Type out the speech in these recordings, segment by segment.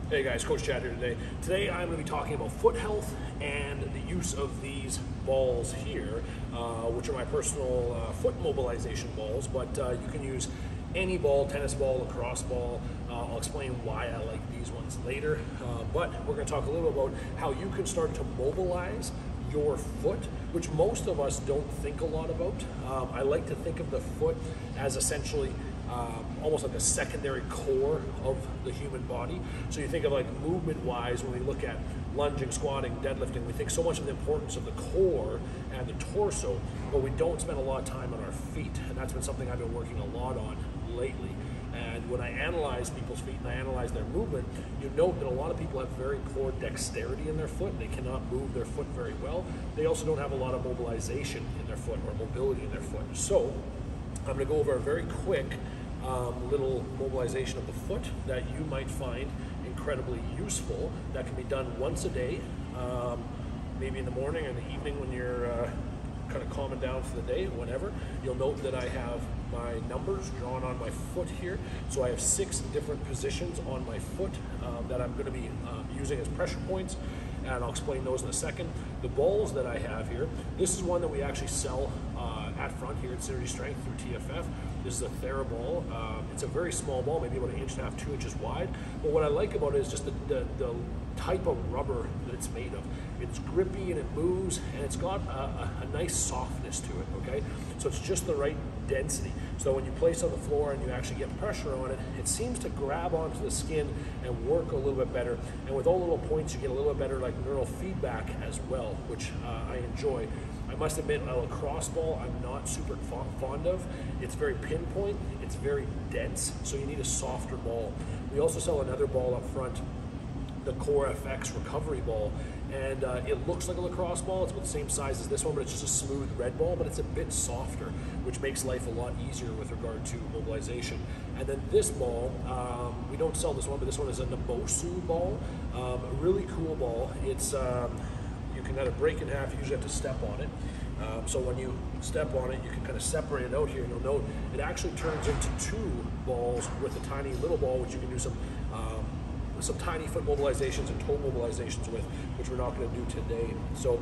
Hey guys, Coach Chad here today. Today I'm going to be talking about foot health and the use of these balls here, which are my personal foot mobilization balls, but you can use any ball, tennis ball, lacrosse ball. I'll explain why I like these ones later, but we're going to talk a little bit about how you can start to mobilize your foot, which most of us don't think a lot about. I like to think of the foot as essentially almost like a secondary core of the human body. So you think of like movement-wise, when we look at lunging, squatting, deadlifting, we think so much of the importance of the core and the torso, but we don't spend a lot of time on our feet. And that's been something I've been working a lot on lately. And when I analyze people's feet and I analyze their movement, you note that a lot of people have very poor dexterity in their foot. They cannot move their foot very well. They also don't have a lot of mobilization in their foot or mobility in their foot. So I'm going to go over a very quick little mobilization of the foot that you might find incredibly useful, that can be done once a day, maybe in the morning or in the evening when you're kind of calming down for the day, whenever. You'll note that I have my numbers drawn on my foot here. So I have 6 different positions on my foot that I'm going to be using as pressure points, and I'll explain those in a second. The balls that I have here, this is one that we actually sell at front here at Synergy Strength through TFF. This is a Thera Ball. It's a very small ball, maybe about 1.5 to 2 inches wide. But what I like about it is just the type of rubber that it's made of. It's grippy and it moves, and it's got a nice softness to it, okay? So it's just the right density. So when you place on the floor and you actually get pressure on it, it seems to grab onto the skin and work a little bit better. And with all the little points, you get a little bit better like neural feedback as well, which I enjoy. I must admit, a lacrosse ball I'm not super fond of. It's very pinpoint, it's very dense, so you need a softer ball. We also sell another ball up front, the Core FX recovery ball, and it looks like a lacrosse ball. It's about the same size as this one, but it's just a smooth red ball, but it's a bit softer, which makes life a lot easier with regard to mobilization. And then this ball, we don't sell this one, but this one is a Nabosu ball, a really cool ball. It's you can kind of break in half. You usually have to step on it. So when you step on it, you can kind of separate it out here. You'll note it actually turns into 2 balls with a tiny little ball, which you can do some tiny foot mobilizations and toe mobilizations with, which we're not going to do today. So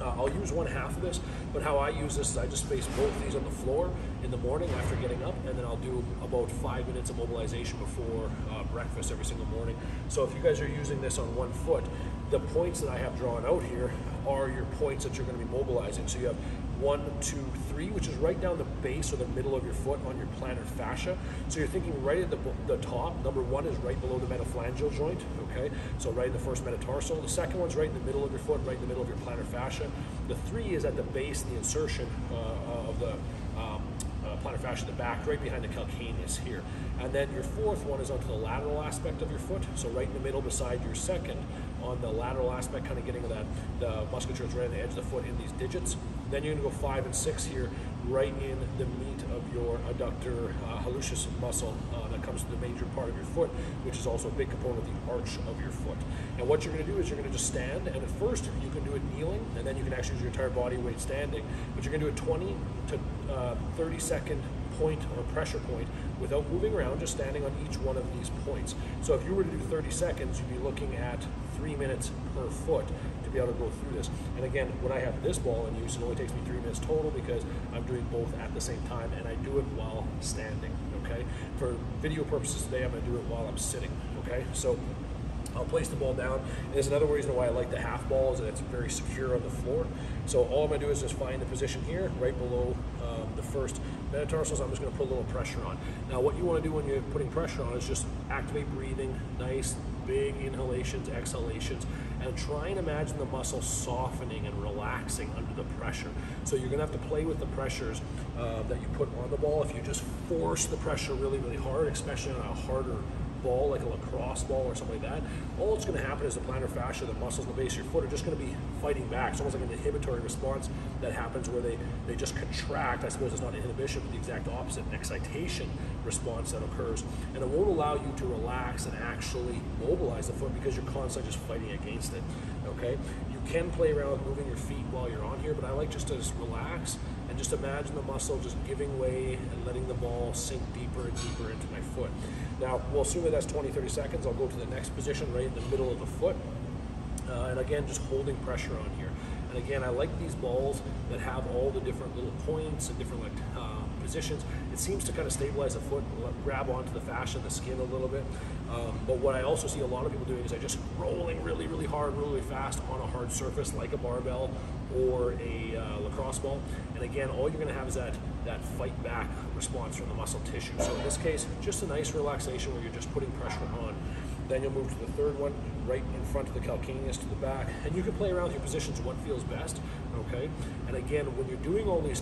I'll use 1/2 of this, but how I use this is I just space both these on the floor in the morning after getting up, and then I'll do about 5 minutes of mobilization before breakfast every single morning. So if you guys are using this on one foot, the points that I have drawn out here are your points that you're going to be mobilizing. So you have 1, 2, 3, which is right down the base or the middle of your foot on your plantar fascia. So you're thinking right at the top. Number 1 is right below the metaphalangeal joint, okay? So right in the first metatarsal. The second one's right in the middle of your foot, right in the middle of your plantar fascia. The 3 is at the base, the insertion of the plantar fascia, the back, right behind the calcaneus here. And then your 4th one is onto the lateral aspect of your foot, so right in the middle beside your 2nd on the lateral aspect, kind of getting that the musculature is right on the edge of the foot in these digits. Then you're going to go 5 and 6 here, right in the meat of your adductor hallucis muscle that comes to the major part of your foot, which is also a big component of the arch of your foot. And what you're going to do is you're going to just stand, and at first you can do it kneeling, and then you can actually use your entire body weight standing, but you're going to do a 20 to 30 second point or pressure point without moving around, just standing on each one of these points. So if you were to do 30 seconds, you'd be looking at 3 minutes per foot to be able to go through this. And again, when I have this ball in use, it only takes me 3 minutes total because I'm doing both at the same time, and I do it while standing, okay? For video purposes today, I'm gonna do it while I'm sitting, okay? So I'll place the ball down. And there's another reason why I like the half ball is that it's very secure on the floor. So all I'm gonna do is just find the position here, right below the first metatarsals. I'm just gonna put a little pressure on. Now what you wanna do when you're putting pressure on is just activate breathing, nice big inhalations, exhalations, and try and imagine the muscle softening and relaxing under the pressure. So you're gonna have to play with the pressures that you put on the ball. If you just force the pressure really, really hard, especially on a harder ball like a lacrosse ball or something like that, all that's going to happen is the plantar fascia, the muscles in the base of your foot, are just going to be fighting back. It's almost like an inhibitory response that happens where they just contract. I suppose it's not inhibition, but the exact opposite, an excitation response that occurs, and it won't allow you to relax and actually mobilize the foot because you're constantly just fighting against it, okay? You can play around with moving your feet while you're on here, but I like just to just relax and just imagine the muscle just giving way and letting the ball sink deeper and deeper into my foot. Now, we'll assume that that's 20-30 seconds. I'll go to the next position right in the middle of the foot. And again, just holding pressure on here. And again, I like these balls that have all the different little points and different positions. It seems to kind of stabilize the foot, grab onto the fascia, the skin a little bit. But what I also see a lot of people doing is they're just rolling really, really hard, really fast on a hard surface like a barbell or a lacrosse ball. And again, all you're gonna have is that fight back response from the muscle tissue. So in this case, just a nice relaxation where you're just putting pressure on. Then you'll move to the third one, right in front of the calcaneus to the back. And you can play around with your positions, what feels best, okay? And again, when you're doing all these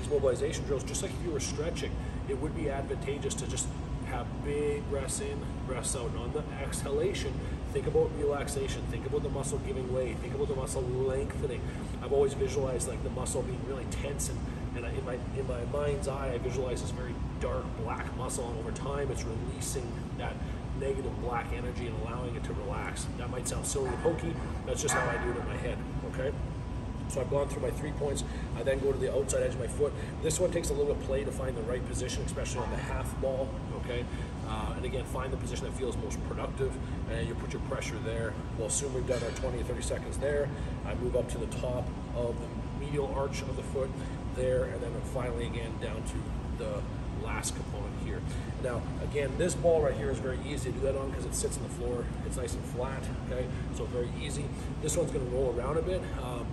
mobilization drills, just like if you were stretching, it would be advantageous to just have big breaths in, breaths out. And on the exhalation, think about relaxation, think about the muscle giving way, think about the muscle lengthening. I've always visualized like the muscle being really tense, and in my mind's eye, I visualize this very dark black muscle, and over time it's releasing that negative black energy and allowing it to relax. That might sound silly and hokey, that's just how I do it in my head, okay? So I've gone through my 3 points. I then go to the outside edge of my foot. This one takes a little bit of play to find the right position, especially on the half ball, okay? And again, find the position that feels most productive, and you put your pressure there. Well, soon we've done our 20 or 30 seconds there. I move up to the top of the medial arch of the foot there, and then finally again down to the last component here. Now, again, this ball right here is very easy to do that on because it sits on the floor. It's nice and flat, okay? So very easy. This one's gonna roll around a bit,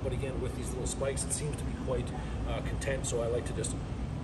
but again, with these little spikes, it seems to be quite content, so I like to just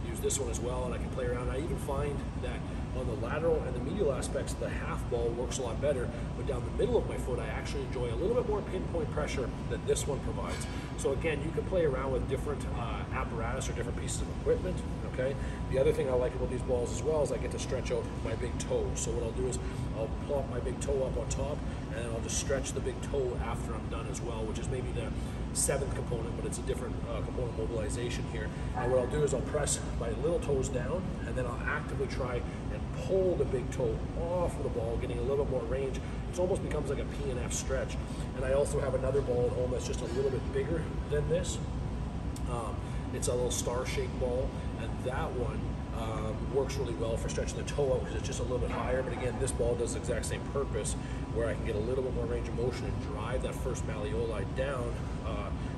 use this one as well, and I can play around. I even find that on the lateral and the medial aspects, the half ball works a lot better, but down the middle of my foot, I actually enjoy a little bit more pinpoint pressure that this one provides. So again, you can play around with different apparatus or different pieces of equipment, okay? The other thing I like about these balls as well is I get to stretch out my big toe. So what I'll do is I'll plop my big toe up on top, and then I'll just stretch the big toe after I'm done as well, which is maybe the 7th component, but it's a different component mobilization here. And what I'll do is I'll press my little toes down, and then I'll actively try and pull the big toe off of the ball, getting a little bit more range. It almost becomes like a P and F stretch. And I also have another ball at home that's just a little bit bigger than this. It's a little star-shaped ball, and that one works really well for stretching the toe out because it's just a little bit higher. But again, this ball does the exact same purpose, where I can get a little bit more range of motion and drive that first malleoli down,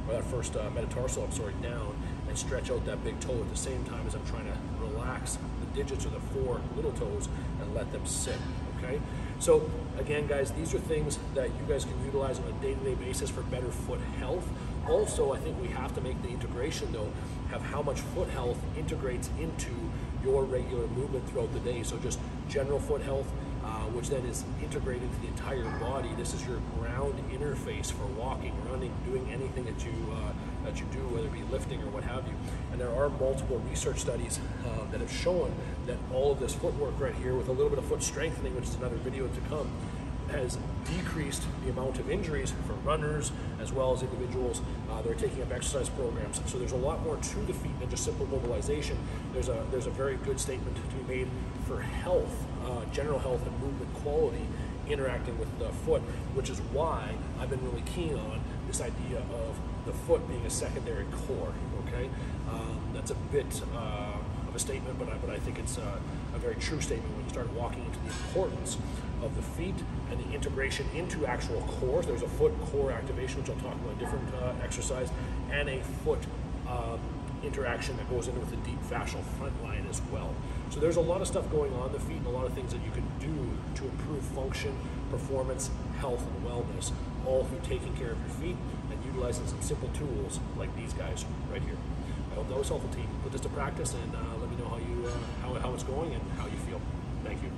or that first metatarsal, I'm sorry, down, and stretch out that big toe at the same time as I'm trying to relax the digits of the 4 little toes and let them sit, okay? So again, guys, these are things that you guys can utilize on a day-to-day basis for better foot health. Also, I think we have to make the integration, though, have how much foot health integrates into your regular movement throughout the day. So just general foot health, which then is integrated into the entire body. This is your ground interface for walking, running, doing anything that you do, whether it be lifting or what have you. And there are multiple research studies that have shown that all of this footwork right here, with a little bit of foot strengthening, which is another video to come, has decreased the amount of injuries for runners as well as individuals that are taking up exercise programs. So there's a lot more to the feet than just simple mobilization. There's a very good statement to be made for health, general health and movement quality interacting with the foot, which is why I've been really keen on this idea of the foot being a secondary core, okay? That's a bit of a statement, but I think it's a very true statement when you start walking into the importance of the feet and the integration into actual cores. There's a foot core activation, which I'll talk about in a different exercise, and a foot interaction that goes into with the deep fascial front line as well. So there's a lot of stuff going on in the feet and a lot of things that you can do to improve function, performance, health, and wellness, all through taking care of your feet and utilizing some simple tools like these guys right here. I hope that was helpful, team. Put this to practice and let me know how it's going and how you feel. Thank you.